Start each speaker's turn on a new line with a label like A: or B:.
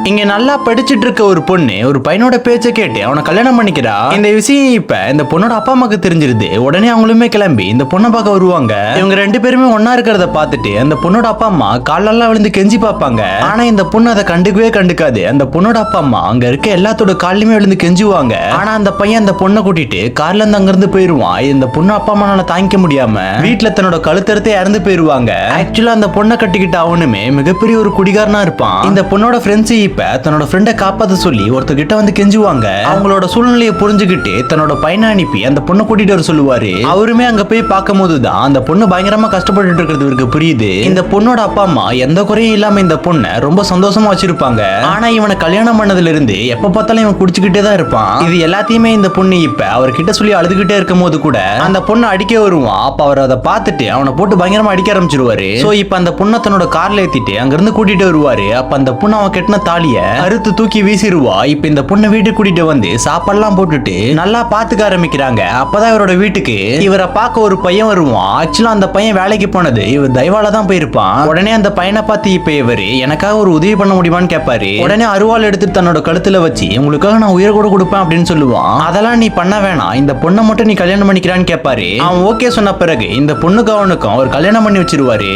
A: இங்க நல்லா படிச்சிட்டு இருக்க ஒரு பொண்ணு ஒரு பையனோட பேச்ச கேட்டு அவனை கல்யாணம் பண்ணிக்கிறா. இந்த விஷயம் இப்ப இந்த பொண்ணோட அப்பா அம்மாக்கு தெரிஞ்சிருது. உடனே அவங்களுமே கிளம்பி இந்த பொண்ணை பார்க்க வருவாங்க. இவங்க ரெண்டு பேருமே ஒன்னா இருக்கிறத பார்த்துட்டு அந்த பொண்ணோட அப்பா அம்மா காலெல்லாம் விழுந்து கெஞ்சி பார்ப்பாங்க. ஆனா இந்த பொண்ணு அதை கண்டுக்கவே கண்டுக்காது. அந்த பொண்ணோட அப்பா அம்மா அங்க இருக்க எல்லாத்தோட காலையுமே விழுந்து கெஞ்சுவாங்க. ஆனா அந்த பையன் அந்த பொண்ணை கூட்டிட்டு கார்ல இருந்து அங்க இருந்து போயிருவான். இந்த பொண்ணு அப்பா அம்மானால தாங்கிக்க முடியாம வீட்டுல தன்னோட கழுத்தறுத்தே இறந்து போயிருவாங்க. ஆக்சுவலா அந்த பொண்ணை கட்டிக்கிட்ட அவனுமே மிகப்பெரிய ஒரு குடிகாரனா இருப்பான். இந்த பொண்ணோட ஃப்ரெண்ட்ஸ் இப்ப தன்னோட ஃப்ரெண்டை காப்பாத்த சொல்லி ஒருத்தர்கிட்ட வந்து கெஞ்சுவாங்க. அவங்களோட சூழ்நிலையை புரிஞ்சுக்கிட்டு தன்னோட பையனை அனுப்பி அந்த பொண்ணை கூட்டிட்டு வர சொல்லுவாரு. அவருமே அங்க போய் பார்க்கும் போதுதான் அந்த பொண்ணு பயங்கரமா கஷ்டப்பட்டு இருக்கிறது இவருக்கு புரியுது. இந்த பொண்ணோட அப்பா அம்மா எந்த குறையும் இல்லாம இந்த பொண்ணை ரொம்ப சந்தோஷமா வச்சிருப்பாங்க. ஆனா இவனை கல்யாணம் பண்ணதுல இருந்து எப்ப பார்த்தாலும் இவன் குடிச்சுக்கிட்டே தான் இருப்பான். இது எல்லாத்தையுமே இந்த பொண்ணு இப்ப அவர்கிட்ட சொல்லி அழுதுகிட்டே இருக்கும் போது கூட அந்த பொண்ணை அடிக்க வருவான். அப்ப அவர் அதை பார்த்துட்டு அவனை போட்டு பயங்கரமா அடிக்க ஆரம்பிச்சிருவாரு. சோ இப்ப அந்த பொண்ணை தன்னோட கார்ல ஏத்திட்டு அங்க இருந்து கூட்டிட்டு வருவாரு. அப்ப அந்த பொண்ணு அவன் கெட்டின தாலிய அறுத்து தூக்கி வீசிடுவா. இப்ப இந்த பொண்ணை வீட்டுக்கு கூட்டிட்டு வந்து சாப்பாடுலாம் போட்டுட்டு நல்லா பாத்துக்க ஆரம்பிக்கிறாங்க. அப்பதான் இவரோட வீட்டுக்கு இவரை பார்க்க ஒரு பையன் வருவான். ஆக்சுவலா அந்த பையன் வேலைக்கு போனது இவர் தயவால தான் போயிருப்பான். உடனே அந்த பையனை பார்த்து இப்ப இவரு எனக்காக ஒரு உதவி பண்ண முடியுமான்னு கேட்பாரு. உடனே அருவாள் எடுத்து தன்னோட கழுத்துல வச்சு உங்களுக்காக நான் உயிரை கூட கொடுப்பேன் அப்படின்னு சொல்லுவான். அதெல்லாம் நீ பண்ண வேணாம், இந்த பொண்ணை மட்டும் நீ கல்யாணம் பண்ணிக்கிறான்னு கேட்பாரு. அவன் ஓகே சொன்ன பிறகு இந்த பொண்ணுக்கு அவனுக்கும் அவர் கல்யாணம் பண்ணி வச்சிருவாரு.